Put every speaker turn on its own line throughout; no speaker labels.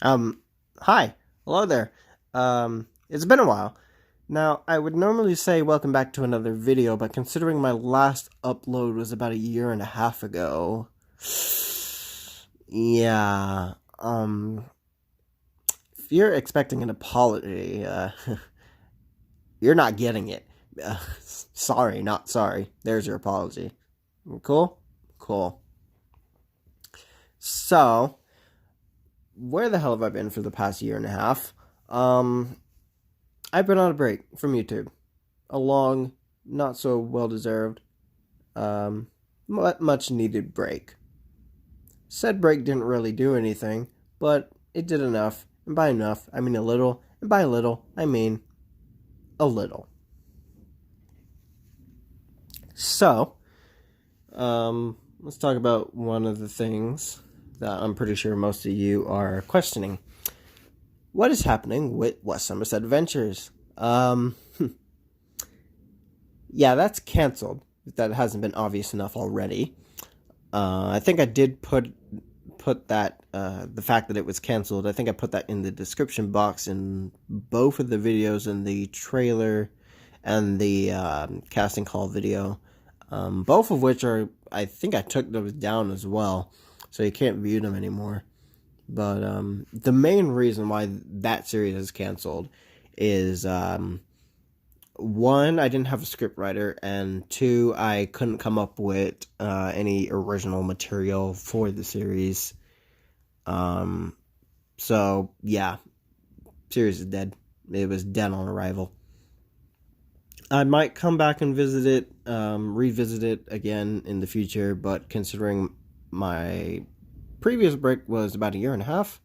Um, Hi. Hello there. It's been a while. Now, I would normally say welcome back to another video, but considering my last upload was about a year and a half ago, yeah, if you're expecting an apology, you're not getting it. Sorry, not sorry. There's your apology. Cool? Cool. So, where the hell have I been for the past year and a half? Um, I've been on a break from YouTube. A long, not so well deserved, um, much needed break. Said break didn't really do anything, but it did enough. And by enough, I mean a little. And by a little, I mean a little. So, let's talk about one of the things that I'm pretty sure most of you are questioning. What is happening with West Somerset Adventures? Yeah, that's canceled. If that hasn't been obvious enough already. I think I did put that the fact that it was canceled. I think I put that in the description box in both of the videos, in the trailer and the casting call video. Both of which are, I think I took those down as well, so you can't view them anymore. But the main reason why that series is canceled is one, I didn't have a script writer, and two, I couldn't come up with any original material for the series. Um, so yeah, series is dead. It was dead on arrival. I might come back and revisit it again in the future, but considering my previous break was about a year and a half,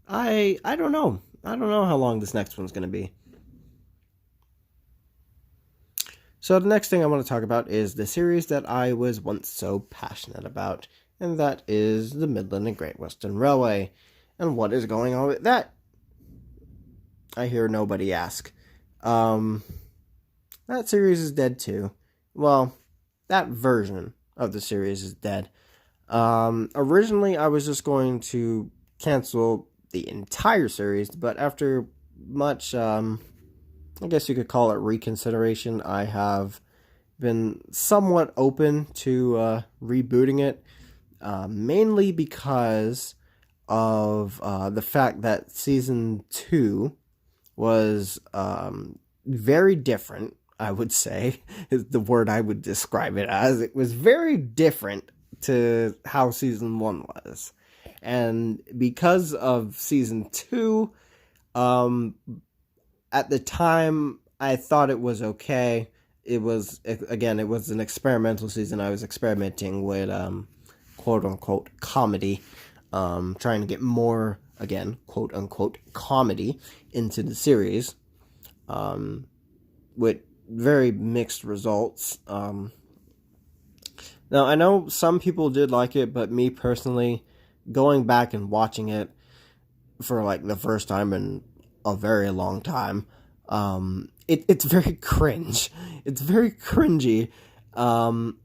I don't know. I don't know how long this next one's going to be. So the next thing I want to talk about is the series that I was once so passionate about, and that is the Midland and Great Western Railway. And what is going on with that? I hear nobody ask. That series is dead too. Well, that version of the series is dead. Originally, I was just going to cancel the entire series, but after much, I guess you could call it reconsideration, I have been somewhat open to rebooting it, mainly because of the fact that season 2 was very different, I would say, is the word I would describe it as. It was very different to how season 1 was. And because of season 2, um, at the time, I thought it was okay. It was, again, it was an experimental season. I was experimenting with quote unquote comedy, trying to get more, again, quote unquote comedy into the series, with very mixed results. Now, I know some people did like it, but me personally, going back and watching it for like the first time in a very long time, it's very cringe. It's very cringy. Um,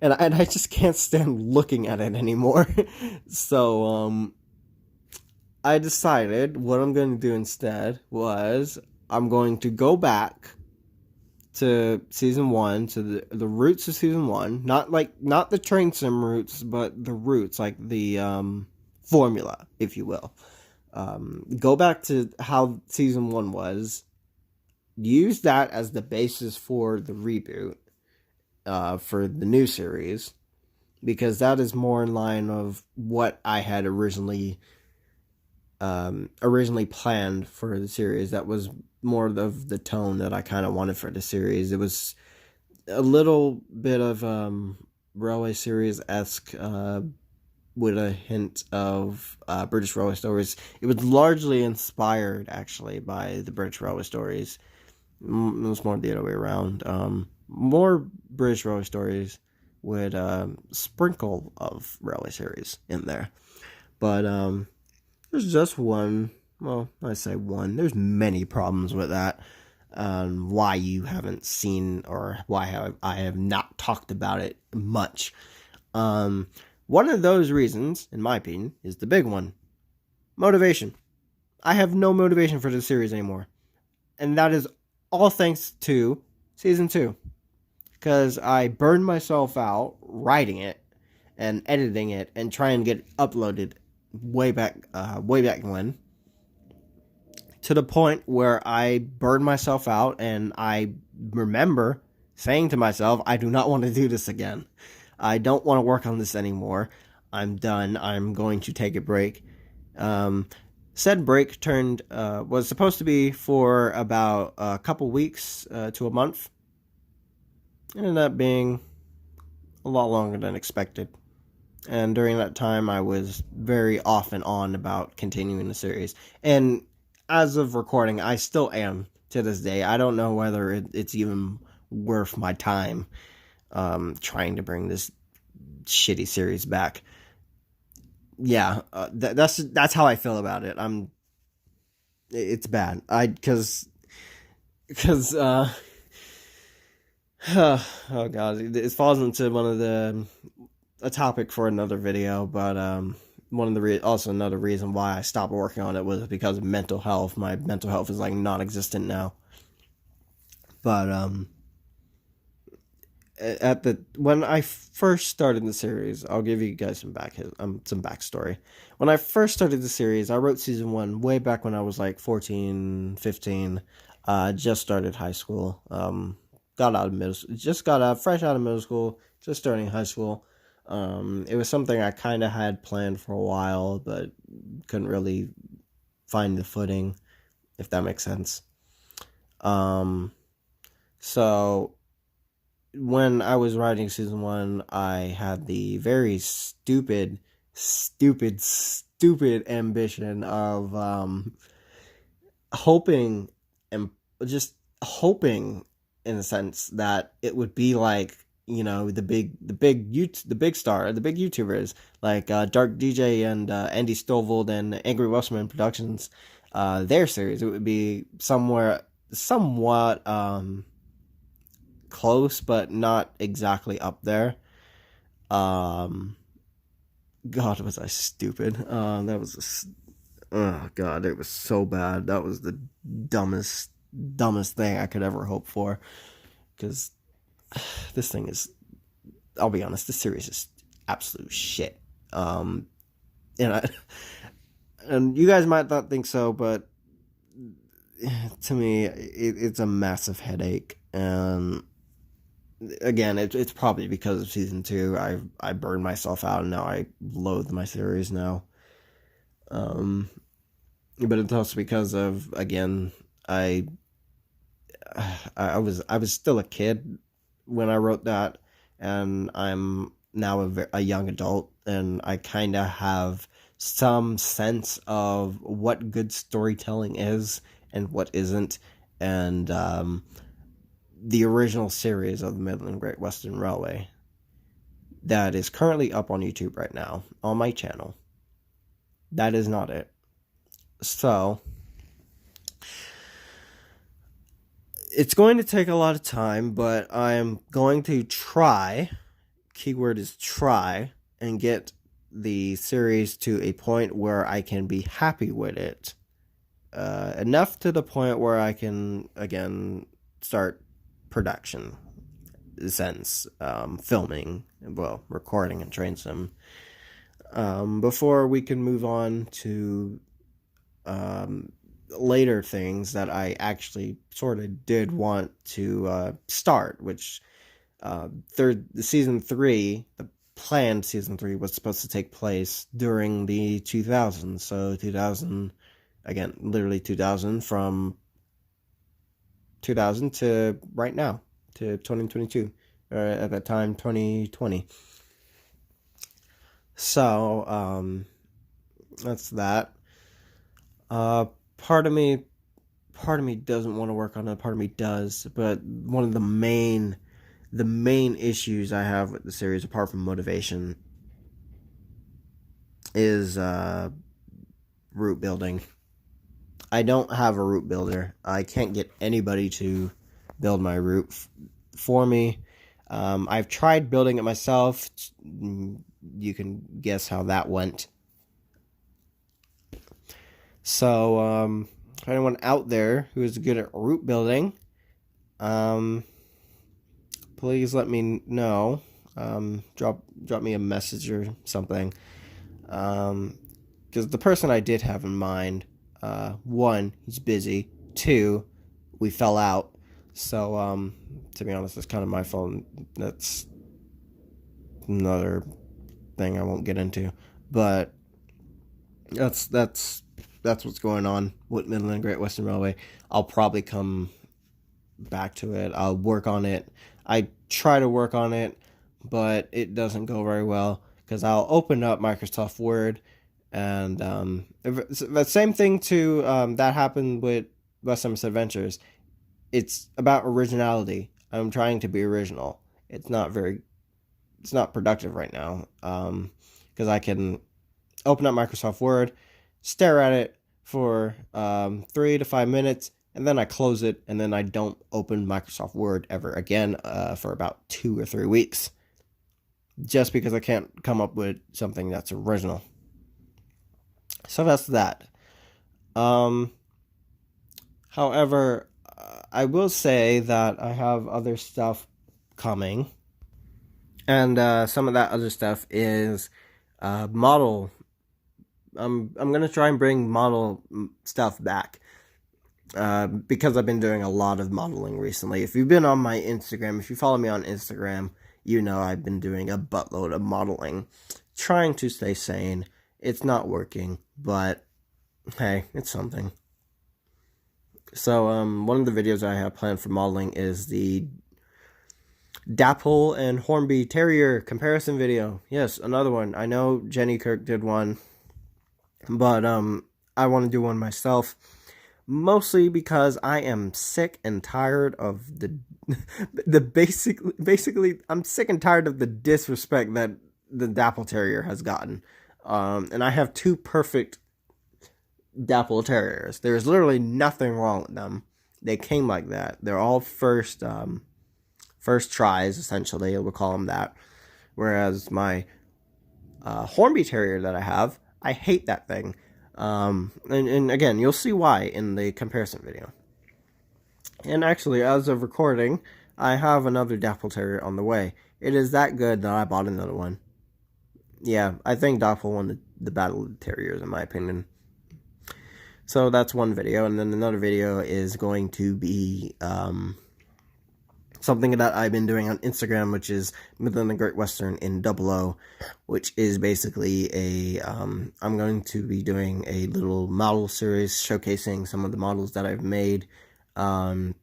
and I just can't stand looking at it anymore. So, I decided what I'm going to do instead was I'm going to go back to season 1, to the roots of season 1, not the train sim roots, but the roots, like the formula, if you will. Go back to how season 1 was, use that as the basis for the reboot, for the new series, because that is more in line of what I had originally planned for the series. That was more of the tone that I kind of wanted for the series. It was a little bit of Railway Series-esque, with a hint of British Railway Stories. It was largely inspired, actually, by the British Railway Stories. It was more the other way around. More British Railway Stories with a sprinkle of Railway Series in there. But there's just one. Well, I say one. There's many problems with that. Why you haven't seen, or why I have not talked about it much. One of those reasons, in my opinion, is the big one. Motivation. I have no motivation for this series anymore. And that is all thanks to Season 2. Because I burned myself out writing it and editing it and trying to get it uploaded way back when. To the point where I burned myself out, and I remember saying to myself, I do not want to do this again. I don't want to work on this anymore. I'm done. I'm going to take a break. Said break was supposed to be for about a couple weeks to a month. It ended up being a lot longer than expected. And during that time, I was very off and on about continuing the series. And as of recording, I still am to this day. I don't know whether it's even worth my time trying to bring this shitty series back. Yeah, that's how I feel about it. It's bad. Oh god, it falls into a topic for another video, but also another reason why I stopped working on it was because of mental health. My mental health is like non-existent now. But when I first started the series, I'll give you guys some backstory. When I first started the series, I wrote season 1 way back when I was like 14, 15. Just started high school. Just got out fresh out of middle school, just starting high school. It was something I kind of had planned for a while, but couldn't really find the footing, if that makes sense. So when I was writing season 1, I had the very stupid ambition of hoping in a sense that it would be like, you know, the big YouTubers like Dark DJ and Andy Stovall and Angry Westman Productions, their series. It would be somewhat close, but not exactly up there. God, was I stupid? Oh god, it was so bad. That was the dumbest thing I could ever hope for. Because this thing is, I'll be honest, this series is absolute shit. And you guys might not think so, but to me, it's a massive headache. And again, it's probably because of season 2. I burned myself out, and now I loathe my series now. But it's also because of, again, I was still a kid when I wrote that, and I'm now a young adult, and I kind of have some sense of what good storytelling is and what isn't. And the original series of the Midland Great Western Railway that is currently up on YouTube right now on my channel, that is not it. So it's going to take a lot of time, but I'm going to try, keyword is try, and get the series to a point where I can be happy with it. Enough to the point where I can, again, start production sense, filming, well, recording and train sim, before we can move on to later things that I actually sort of did want to start, which season 3, the planned season 3 was supposed to take place during the 2000s, so 2000, again, literally 2000, from 2000 to right now, to 2022, or at that time, 2020. So, that's that. Part of me doesn't want to work on it, part of me does, but one of the main issues I have with the series, apart from motivation, is route building. I don't have a route builder. I can't get anybody to build my route for me. I've tried building it myself. You can guess how that went. So, if anyone out there who is good at root building, please let me know. Drop me a message or something. Because the person I did have in mind, one, he's busy. Two, we fell out. So, to be honest, it's kind of my fault. That's another thing I won't get into. But that's what's going on with Midland and Great Western Railway. I'll probably come back to it. I'll work on it. I try to work on it, but it doesn't go very well because I'll open up Microsoft Word, and the same thing to that happened with Western's Adventures. It's about originality. I'm trying to be original. It's not productive right now because I can open up Microsoft Word, stare at it for 3 to 5 minutes, and then I close it, and then I don't open Microsoft Word ever again for about 2 or 3 weeks, just because I can't come up with something that's original. So that's that. However, I will say that I have other stuff coming, and some of that other stuff is model. I'm gonna try and bring model stuff back. Because I've been doing a lot of modeling recently. If you've been on my Instagram, if you follow me on Instagram, you know I've been doing a buttload of modeling. Trying to stay sane. It's not working, but hey, it's something. So, one of the videos I have planned for modeling is the Dapple and Hornby Terrier comparison video. Yes, another one. I know Jenny Kirk did one, but I want to do one myself. Mostly because I am sick and tired of basically I'm sick and tired of the disrespect that the Dapple Terrier has gotten. And I have 2 perfect Dapple Terriers. There's literally nothing wrong with them. They came like that. They're all first tries, essentially. We'll call them that. Whereas my Hornby Terrier that I have, I hate that thing. And again, you'll see why in the comparison video. And actually, as of recording, I have another Dapple Terrier on the way. It is that good that I bought another one. Yeah, I think Dapple won the Battle of the Terriers, in my opinion. So that's one video, and then another video is going to be something that I've been doing on Instagram, which is Midland and Great Western in 00, which is basically I'm going to be doing a little model series showcasing some of the models that I've made what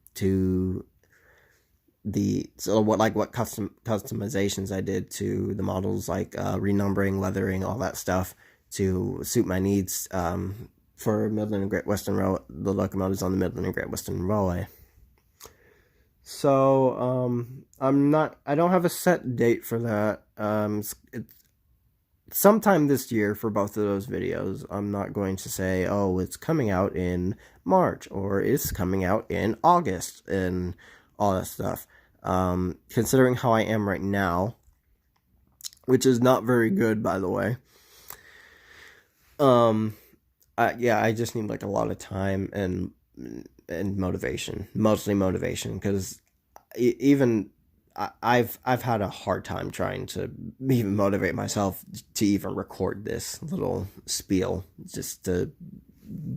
customizations I did to the models, like renumbering, leathering, all that stuff to suit my needs for Midland and Great Western Railway, the locomotives on the Midland and Great Western Railway. So, I don't have a set date for that. It's sometime this year for both of those videos. I'm not going to say, oh, it's coming out in March, or it's coming out in August, and all that stuff. Considering how I am right now, which is not very good, by the way. I just need like a lot of time and motivation, mostly motivation, because even I've had a hard time trying to even motivate myself to even record this little spiel, just to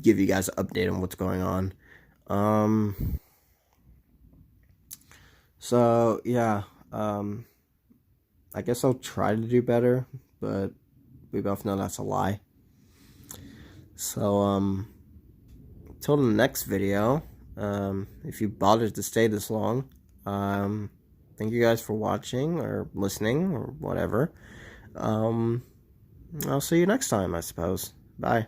give you guys an update on what's going on. So yeah, I guess I'll try to do better, but we both know that's a lie. So till the next video, if you bothered to stay this long, thank you guys for watching or listening or whatever. I'll see you next time, I suppose. Bye.